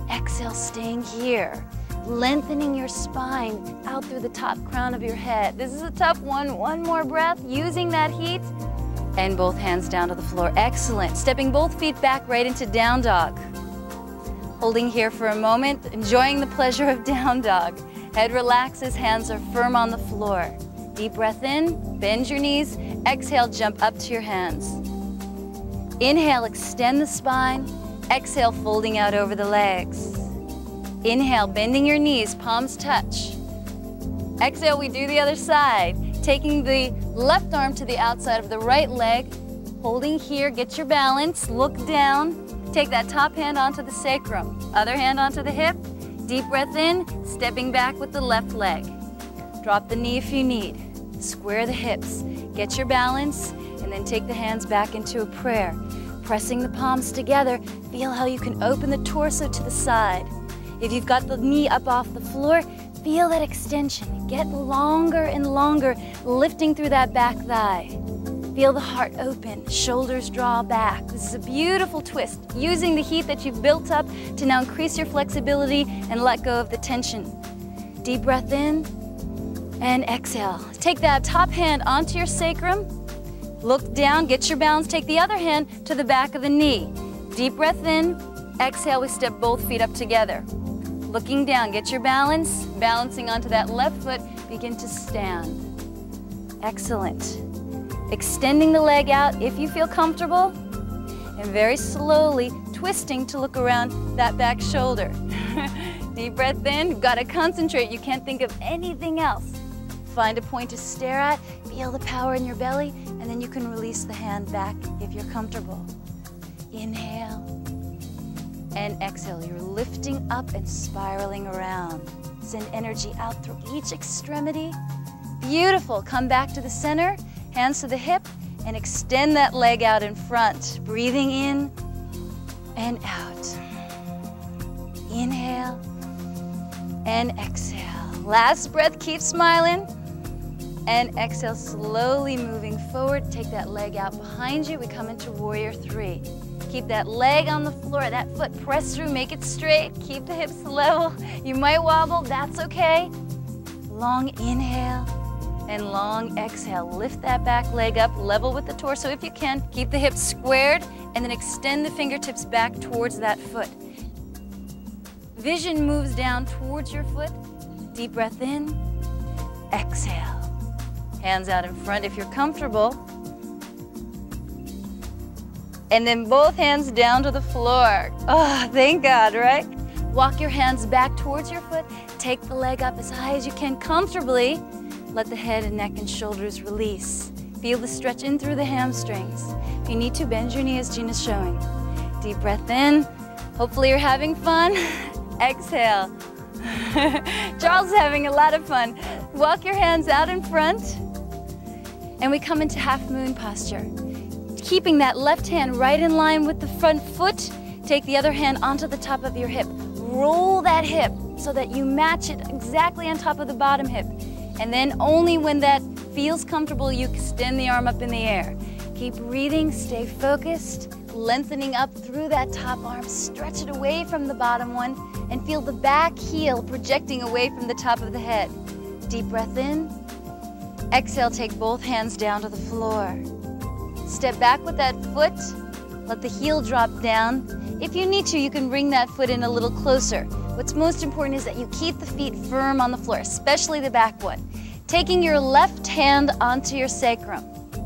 Exhale, staying here. Lengthening your spine out through the top crown of your head. This is a tough one. One more breath, using that heat. And both hands down to the floor. Excellent. Stepping both feet back right into down dog. Holding here for a moment, enjoying the pleasure of down dog. Head relaxes, hands are firm on the floor. Deep breath in, bend your knees. Exhale, jump up to your hands. Inhale, extend the spine. Exhale, folding out over the legs. Inhale, bending your knees, palms touch. Exhale, we do the other side. Taking the left arm to the outside of the right leg, holding here, get your balance, look down. Take that top hand onto the sacrum, other hand onto the hip. Deep breath in, stepping back with the left leg. Drop the knee if you need. Square the hips, get your balance, and then take the hands back into a prayer. Pressing the palms together, feel how you can open the torso to the side. If you've got the knee up off the floor, feel that extension. Get longer and longer, lifting through that back thigh. Feel the heart open, shoulders draw back. This is a beautiful twist, using the heat that you've built up to now increase your flexibility and let go of the tension. Deep breath in and exhale. Take that top hand onto your sacrum. Look down, get your balance. Take the other hand to the back of the knee. Deep breath in. Exhale, we step both feet up together. Looking down, get your balance. Balancing onto that left foot, begin to stand. Excellent. Extending the leg out if you feel comfortable. And very slowly twisting to look around that back shoulder. Deep breath in. You've got to concentrate. You can't think of anything else. Find a point to stare at. Feel the power in your belly. And then you can release the hand back if you're comfortable. Inhale. And exhale, you're lifting up and spiraling around. Send energy out through each extremity. Beautiful. Come back to the center, hands to the hip, and extend that leg out in front. Breathing in and out. Inhale and exhale. Last breath, keep smiling. And exhale, slowly moving forward. Take that leg out behind you. We come into Warrior 3. Keep that leg on the floor, that foot press through, make it straight. Keep the hips level. You might wobble, that's okay. Long inhale and long exhale. Lift that back leg up, level with the torso if you can. Keep the hips squared and then extend the fingertips back towards that foot. Vision moves down towards your foot. Deep breath in, exhale. Hands out in front if you're comfortable. And then both hands down to the floor. Oh, thank God, right? Walk your hands back towards your foot. Take the leg up as high as you can comfortably. Let the head and neck and shoulders release. Feel the stretch in through the hamstrings. If you need to, bend your knee as Gina's showing. Deep breath in. Hopefully you're having fun. Exhale. Charles is having a lot of fun. Walk your hands out in front. And we come into half moon posture. Keeping that left hand right in line with the front foot, take the other hand onto the top of your hip. Roll that hip, so that you match it exactly on top of the bottom hip. And then only when that feels comfortable, you extend the arm up in the air. Keep breathing, stay focused, lengthening up through that top arm, stretch it away from the bottom one, and feel the back heel projecting away from the top of the head. Deep breath in. Exhale, take both hands down to the floor. Step back with that foot, let the heel drop down. If you need to, you can bring that foot in a little closer. What's most important is that you keep the feet firm on the floor, especially the back one. Taking your left hand onto your sacrum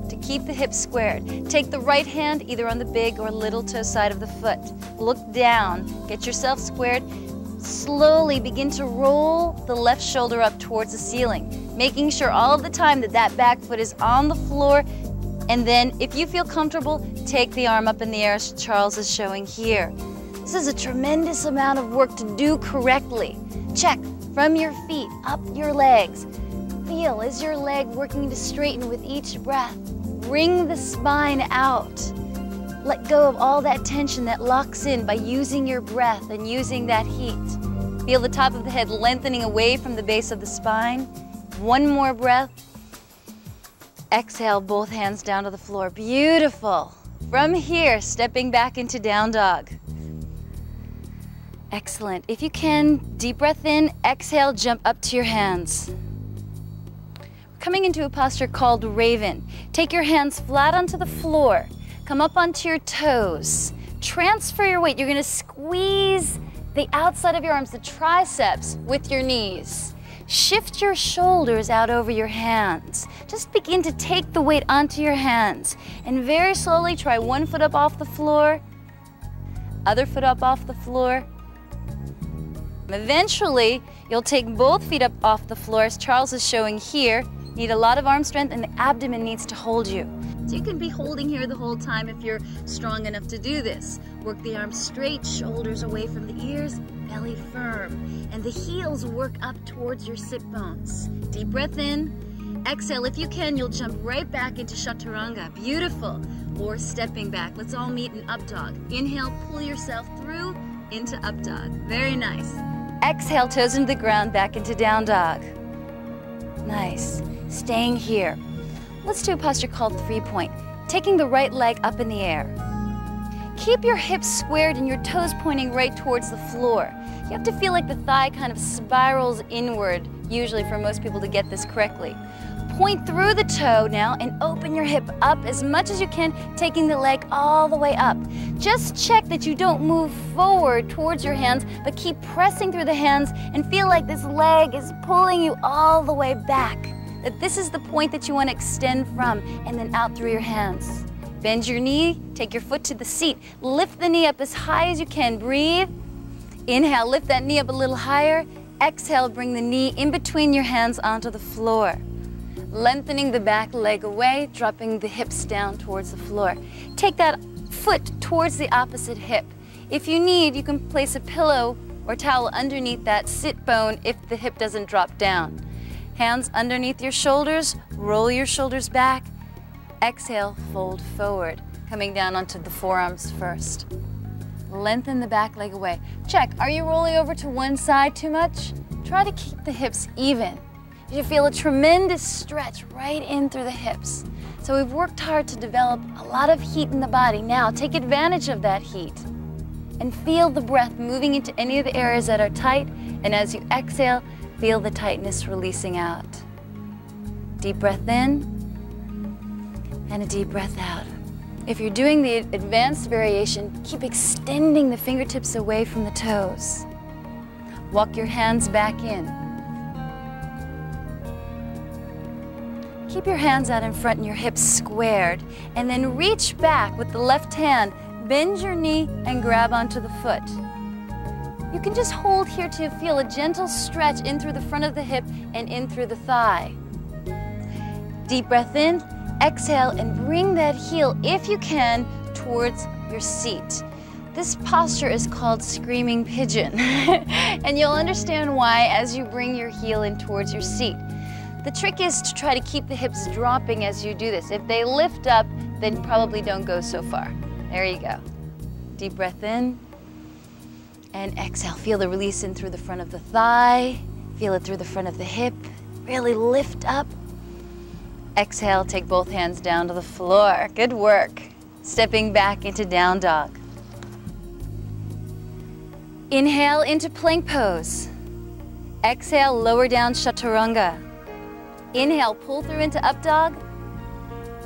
to keep the hips squared. Take the right hand either on the big or little toe side of the foot. Look down, get yourself squared. Slowly begin to roll the left shoulder up towards the ceiling, making sure all of the time that that back foot is on the floor. And then, if you feel comfortable, take the arm up in the air as Charles is showing here. This is a tremendous amount of work to do correctly. Check from your feet, up your legs. Feel, is your leg working to straighten with each breath? Bring the spine out. Let go of all that tension that locks in by using your breath and using that heat. Feel the top of the head lengthening away from the base of the spine. One more breath. Exhale, both hands down to the floor. Beautiful. From here, stepping back into down dog. Excellent. If you can, deep breath in, exhale, jump up to your hands. Coming into a posture called raven. Take your hands flat onto the floor. Come up onto your toes. Transfer your weight. You're going to squeeze the outside of your arms, the triceps, with your knees. Shift your shoulders out over your hands. Just begin to take the weight onto your hands. And very slowly try one foot up off the floor, other foot up off the floor. Eventually, you'll take both feet up off the floor, as Charles is showing here. You need a lot of arm strength, and the abdomen needs to hold you. So you can be holding here the whole time if you're strong enough to do this. Work the arms straight, shoulders away from the ears, belly firm. And the heels work up towards your sit bones. Deep breath in. Exhale. If you can, you'll jump right back into chaturanga. Beautiful. Or stepping back. Let's all meet in up dog. Inhale, pull yourself through into up dog. Very nice. Exhale, toes into the ground, back into down dog. Nice. Staying here. Let's do a posture called three-point. Taking the right leg up in the air. Keep your hips squared and your toes pointing right towards the floor. You have to feel like the thigh kind of spirals inward, usually for most people to get this correctly. Point through the toe now and open your hip up as much as you can, taking the leg all the way up. Just check that you don't move forward towards your hands, but keep pressing through the hands and feel like this leg is pulling you all the way back. That this is the point that you want to extend from, and then out through your hands. Bend your knee, take your foot to the seat. Lift the knee up as high as you can. Breathe. Inhale, lift that knee up a little higher. Exhale, bring the knee in between your hands onto the floor. Lengthening the back leg away, dropping the hips down towards the floor. Take that foot towards the opposite hip. If you need, you can place a pillow or towel underneath that sit bone if the hip doesn't drop down. Hands underneath your shoulders, roll your shoulders back. Exhale, fold forward, coming down onto the forearms first. Lengthen the back leg away. Check, are you rolling over to one side too much? Try to keep the hips even. You feel a tremendous stretch right in through the hips. So we've worked hard to develop a lot of heat in the body. Now take advantage of that heat and feel the breath moving into any of the areas that are tight. And as you exhale, feel the tightness releasing out. Deep breath in and a deep breath out. If you're doing the advanced variation, keep extending the fingertips away from the toes. Walk your hands back in. Keep your hands out in front and your hips squared, and then reach back with the left hand. Bend your knee and grab onto the foot. You can just hold here to feel a gentle stretch in through the front of the hip and in through the thigh. Deep breath in, exhale, and bring that heel, if you can, towards your seat. This posture is called screaming pigeon, and you'll understand why as you bring your heel in towards your seat. The trick is to try to keep the hips dropping as you do this. If they lift up, then probably don't go so far. There you go. Deep breath in And exhale, feel the release in through the front of the thigh. Feel it through the front of the hip. Really lift up. Exhale, take both hands down to the floor. Good work. Stepping back into down dog. Inhale into plank pose. Exhale, lower down chaturanga. Inhale, pull through into up dog.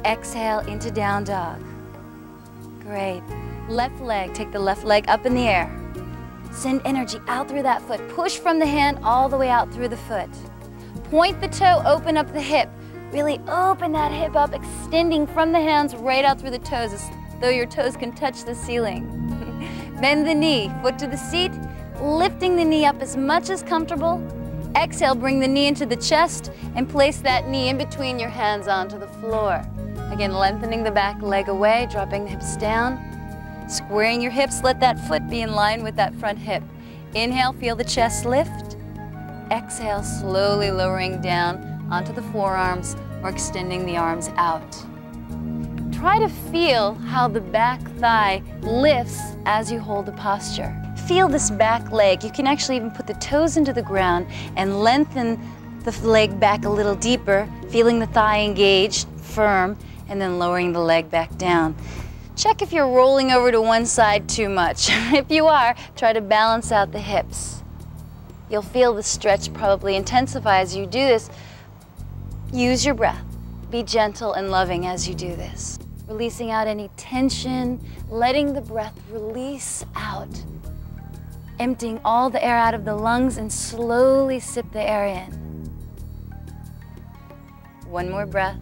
Exhale into down dog. Great. Left leg, take the left leg up in the air. Send energy out through that foot. Push from the hand all the way out through the foot. Point the toe, open up the hip. Really open that hip up, extending from the hands right out through the toes, as though your toes can touch the ceiling. Bend the knee, foot to the seat, lifting the knee up as much as comfortable. Exhale, bring the knee into the chest and place that knee in between your hands onto the floor. Again, lengthening the back leg away, dropping the hips down. Squaring your hips, let that foot be in line with that front hip. Inhale, feel the chest lift. Exhale, slowly lowering down onto the forearms or extending the arms out. Try to feel how the back thigh lifts as you hold the posture. Feel this back leg. You can actually even put the toes into the ground and lengthen the leg back a little deeper, feeling the thigh engaged, firm, and then lowering the leg back down. Check if you're rolling over to one side too much. If you are, try to balance out the hips. You'll feel the stretch probably intensify as you do this. Use your breath. Be gentle and loving as you do this. Releasing out any tension, letting the breath release out. Emptying all the air out of the lungs and slowly sip the air in. One more breath.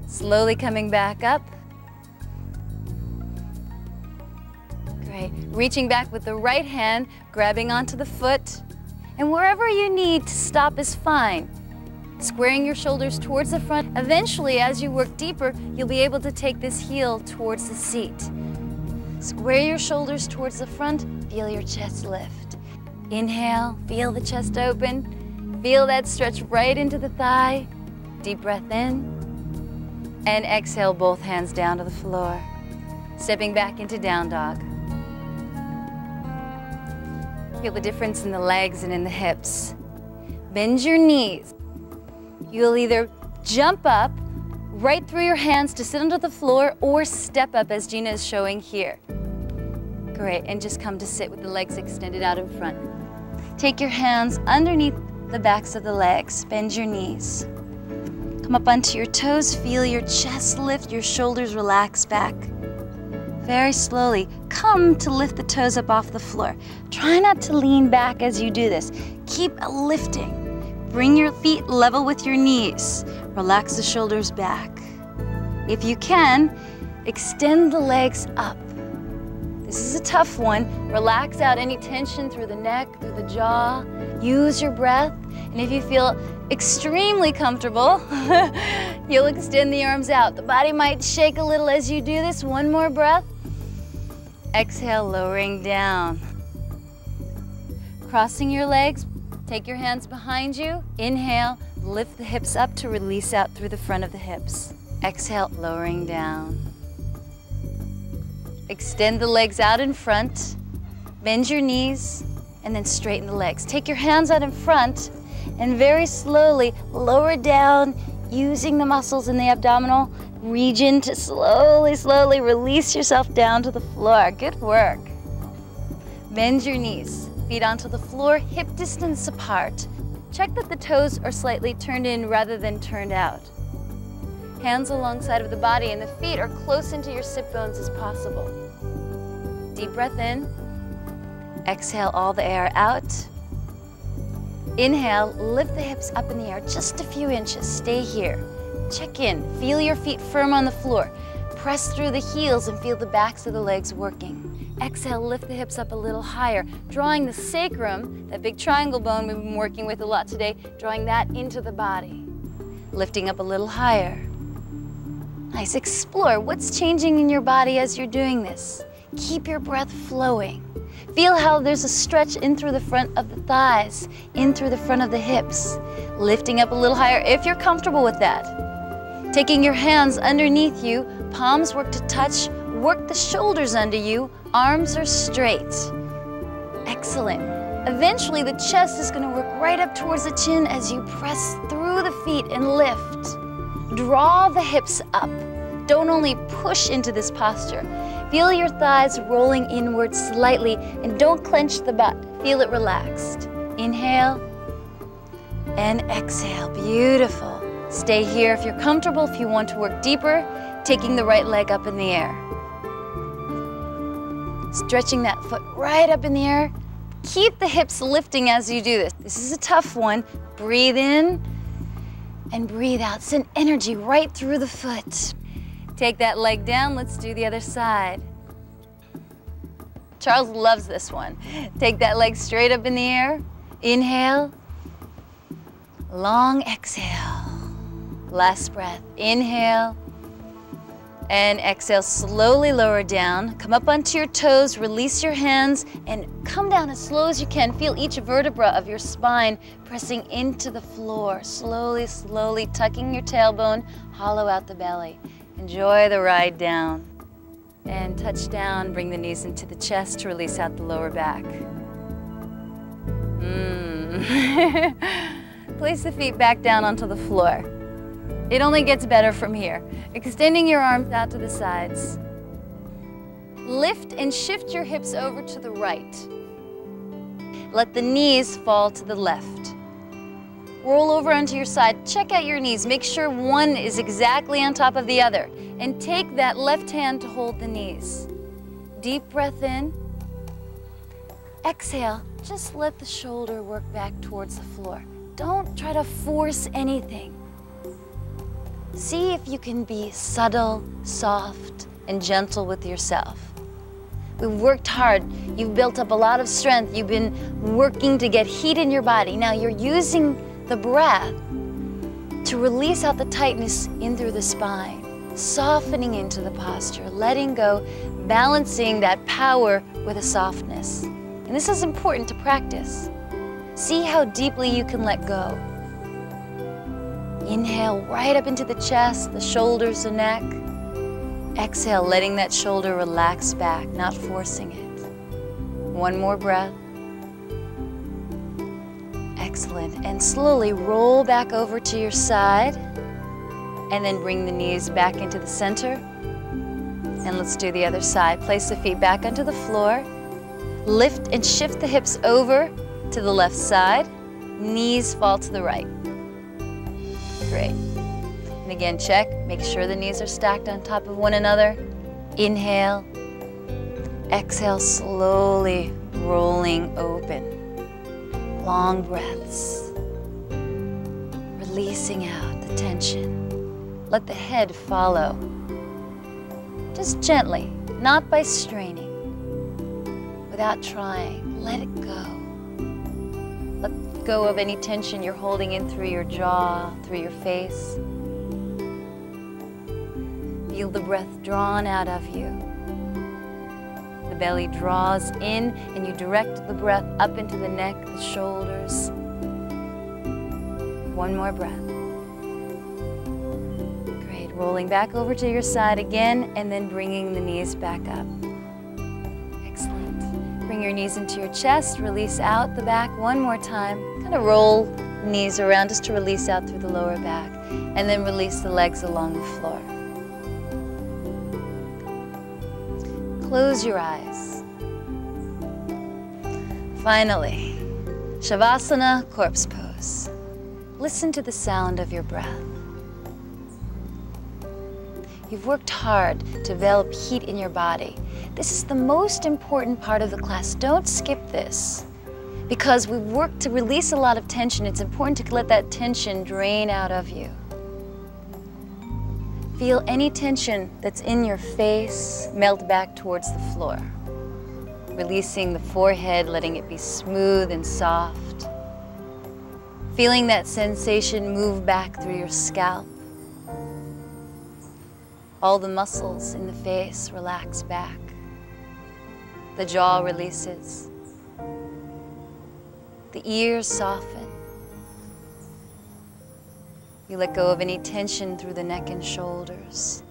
Slowly coming back up. Great. Reaching back with the right hand, grabbing onto the foot. And wherever you need to stop is fine. Squaring your shoulders towards the front. Eventually, as you work deeper, you'll be able to take this heel towards the seat. Square your shoulders towards the front. Feel your chest lift. Inhale, feel the chest open. Feel that stretch right into the thigh. Deep breath in. And exhale, both hands down to the floor. Stepping back into down dog. Feel the difference in the legs and in the hips. Bend your knees. You'll either jump up right through your hands to sit onto the floor or step up as Gina is showing here. Great, and just come to sit with the legs extended out in front. Take your hands underneath the backs of the legs. Bend your knees. Come up onto your toes, feel your chest lift, your shoulders relax back. Very slowly, come to lift the toes up off the floor. Try not to lean back as you do this. Keep lifting. Bring your feet level with your knees. Relax the shoulders back. If you can, extend the legs up. This is a tough one. Relax out any tension through the neck, through the jaw. Use your breath. And if you feel extremely comfortable, you'll extend the arms out. The body might shake a little as you do this. One more breath. Exhale, lowering down. Crossing your legs, take your hands behind you. Inhale, lift the hips up to release out through the front of the hips. Exhale, lowering down. Extend the legs out in front. Bend your knees, and then straighten the legs. Take your hands out in front, and very slowly lower down, using the muscles in the abdominal region to slowly release yourself down to the floor. Good work. Bend your knees, feet onto the floor, hip distance apart. Check that the toes are slightly turned in rather than turned out. Hands alongside of the body and the feet are close into your sit bones as possible. Deep breath in. Exhale all the air out. Inhale, lift the hips up in the air just a few inches. Stay here. Check in. Feel your feet firm on the floor. Press through the heels and feel the backs of the legs working. Exhale, lift the hips up a little higher, drawing the sacrum, that big triangle bone we've been working with a lot today, drawing that into the body. Lifting up a little higher. Nice. Explore what's changing in your body as you're doing this. Keep your breath flowing. Feel how there's a stretch in through the front of the thighs, in through the front of the hips. Lifting up a little higher if you're comfortable with that. Taking your hands underneath you, palms work to touch Work the shoulders under you, arms are straight. Excellent. Eventually the chest is gonna work right up towards the chin as you press through the feet and lift. Draw the hips up. Don't only push into this posture. Feel your thighs rolling inward slightly and don't clench the butt. Feel it relaxed. Inhale and exhale. Beautiful. Stay here if you're comfortable. If you want to work deeper, taking the right leg up in the air. Stretching that foot right up in the air. Keep the hips lifting as you do this. This is a tough one. Breathe in and breathe out. Send energy right through the foot. Take that leg down. Let's do the other side. Charles loves this one. Take that leg straight up in the air. Inhale. Long exhale. Last breath. Inhale. And exhale, slowly lower down. Come up onto your toes, release your hands, and come down as slow as you can. Feel each vertebra of your spine pressing into the floor. Slowly, slowly tucking your tailbone, hollow out the belly. Enjoy the ride down. And touch down, bring the knees into the chest to release out the lower back. Place the feet back down onto the floor. It only gets better from here. Extending your arms out to the sides. Lift and shift your hips over to the right. Let the knees fall to the left. Roll over onto your side. Check out your knees. Make sure one is exactly on top of the other. And take that left hand to hold the knees. Deep breath in. Exhale. Just let the shoulder work back towards the floor. Don't try to force anything. See if you can be subtle, soft, and gentle with yourself. We've worked hard. You've built up a lot of strength. You've been working to get heat in your body. Now you're using the breath to release out the tightness in through the spine, softening into the posture, letting go, balancing that power with a softness. And this is important to practice. See how deeply you can let go. Inhale right up into the chest, the shoulders, the neck. Exhale, letting that shoulder relax back, not forcing it. One more breath. Excellent. And slowly roll back over to your side. And then bring the knees back into the center. And let's do the other side. Place the feet back onto the floor. Lift and shift the hips over to the left side. Knees fall to the right. Great. And again, check. Make sure the knees are stacked on top of one another. Inhale. Exhale, slowly rolling open. Long breaths. Releasing out the tension. Let the head follow. Just gently, not by straining. Without trying, let it go. Let go of any tension you're holding in through your jaw, through your face. Feel the breath drawn out of you. The belly draws in and you direct the breath up into the neck, the shoulders. One more breath. Great, rolling back over to your side again and then bringing the knees back up. Bring your knees into your chest, release out the back one more time. Kind of roll the knees around just to release out through the lower back. And then release the legs along the floor. Close your eyes. Finally, Shavasana, corpse pose. Listen to the sound of your breath. You've worked hard to develop heat in your body. This is the most important part of the class. Don't skip this. Because we've worked to release a lot of tension, it's important to let that tension drain out of you. Feel any tension that's in your face melt back towards the floor. Releasing the forehead, letting it be smooth and soft. Feeling that sensation move back through your scalp. All the muscles in the face relax back. The jaw releases. The ears soften. You let go of any tension through the neck and shoulders.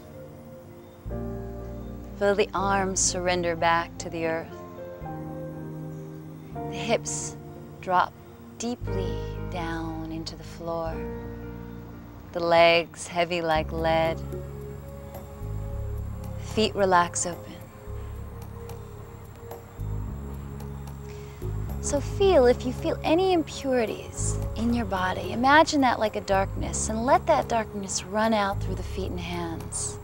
Feel the arms surrender back to the earth. The hips drop deeply down into the floor. The legs heavy like lead. Feet relax open. So if you feel any impurities in your body, imagine that like a darkness and let that darkness run out through the feet and hands.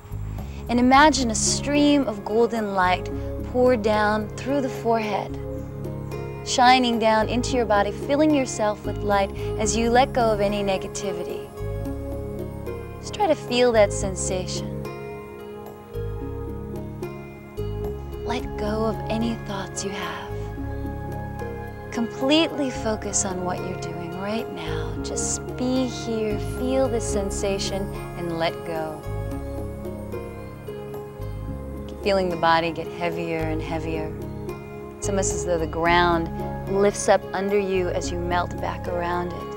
And imagine a stream of golden light pour down through the forehead, shining down into your body, filling yourself with light as you let go of any negativity. Just try to feel that sensation. Let go of any thoughts you have. Completely focus on what you're doing right now. Just be here, feel this sensation, and let go. Keep feeling the body get heavier and heavier. It's almost as though the ground lifts up under you as you melt back around it.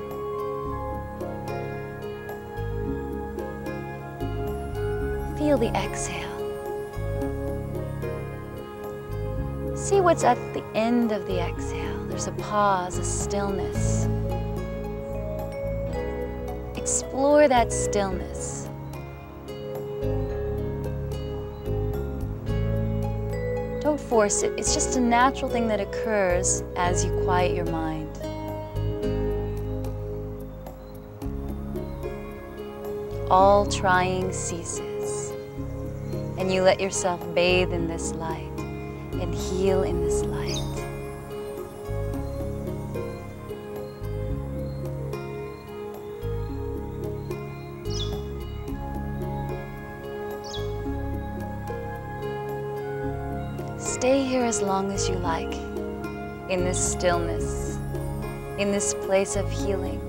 Feel the exhale. See what's at the end of the exhale. There's a pause, a stillness. Explore that stillness. Don't force it. It's just a natural thing that occurs as you quiet your mind. All trying ceases, and you let yourself bathe in this light and heal in this light. Stay here as long as you like, in this stillness, in this place of healing.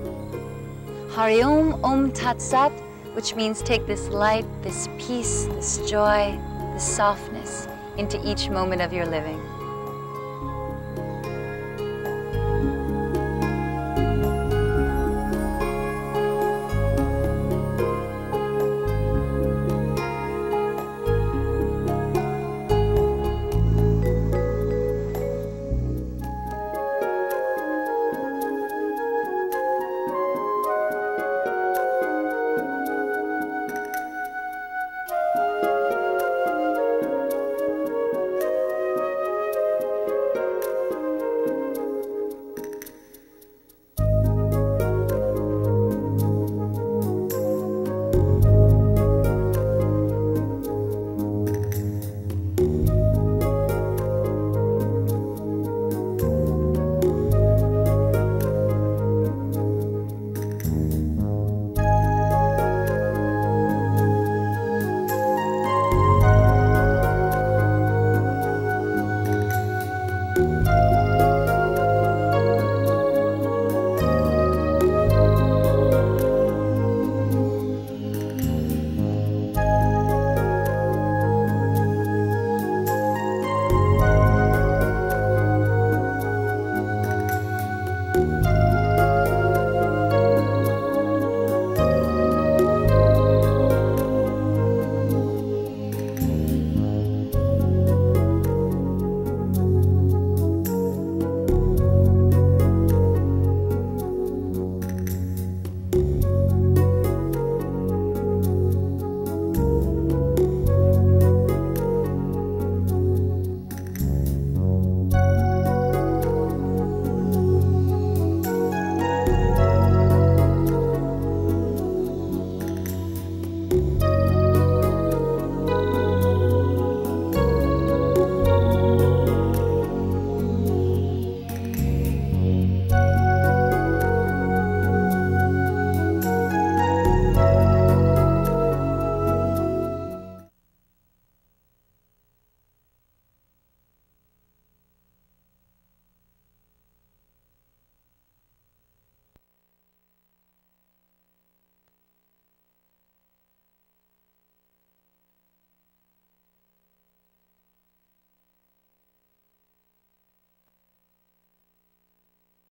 Hari Om Tat Sat, which means take this light, this peace, this joy, this softness into each moment of your living.